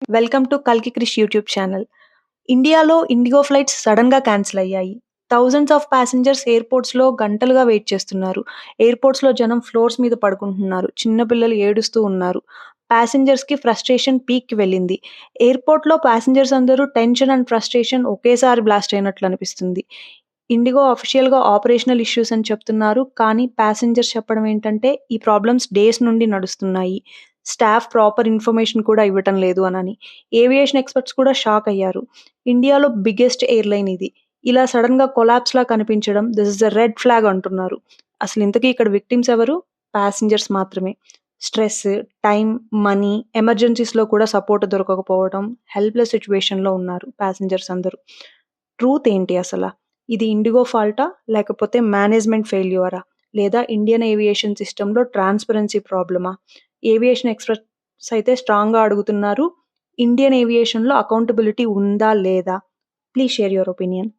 Welcome to కల్కి Krish YouTube channel. ఇండియాలో IndiGo flights సడన్‌గా క్యాన్సిల్ అయ్యాయి. థౌసండ్స్ ఆఫ్ ప్యాసింజర్స్ ఎయిర్‌పోర్ట్స్‌లో గంటలుగా వెయిట్ చేస్తున్నారు. ఎయిర్‌పోర్ట్స్‌లో జనం ఫ్లోర్స్ మీద పడుకుంటున్నారు. చిన్న పిల్లలు ఏడుస్తూ ఉన్నారు. ప్యాసింజర్స్‌కి ఫ్రస్ట్రేషన్ పీక్‌కి వెళ్ళింది. ఎయిర్‌పోర్ట్‌లో ప్యాసింజర్స్ అందరూ టెన్షన్ అండ్ ఫ్రస్ట్రేషన్ ఒకేసారి బ్లాస్ట్ అయినట్లు అనిపిస్తుంది. ఇండిగో అఫీషియల్‌గా ఆపరేషనల్ ఇష్యూస్ అని చెప్తున్నారు. కానీ ప్యాసింజర్స్ చెప్పడం ఏంటంటే ఈ ప్రాబ్లమ్స్ డేస్ నుండి నడుస్తున్నాయి. స్టాఫ్ ప్రాపర్ ఇన్ఫర్మేషన్ కూడా ఇవ్వటం లేదు అనని. ఏవియేషన్ ఎక్స్‌పర్ట్స్ కూడా షాక్ అయ్యారు. ఇండియాలో బిగ్గెస్ట్ ఎయిర్‌లైన్ ఇది. ఇలా సడెన్‌గా కొలాప్స్‌లా కనిపించడం this is a red flag అంటున్నారు. అసలు ఇంతకీ ఇక్కడ విక్టిమ్స్ ఎవరు? ప్యాసింజర్స్ మాత్రమే. స్ట్రెస్, టైమ్, మనీ, ఎమర్జెన్సీస్‌లో కూడా సపోర్ట్ దొరకకపోవడం, హెల్ప్‌లెస్ సిట్యుయేషన్‌లో ఉన్నారు ప్యాసింజర్స్ అందరూ. ట్రూత్ ఏంటి అసల? ఇది ఇండిగో ఫాల్టా? లేకపోతే మేనేజ్‌మెంట్ ఫెయిల్యూరా? లేదా ఇండియన్ ఏవియేషన్ సిస్టమ్‌లో ట్రాన్స్‌పరెన్సీ ప్రాబ్లమా? ఏవియేషన్ ఎక్స్‌పర్ట్స్ అయితే స్ట్రాంగ్‌గా అడుగుతున్నారు. ఇండియన్ ఏవియేషన్‌లో అకౌంటబిలిటీ ఉందా? లేదా? Please share your opinion.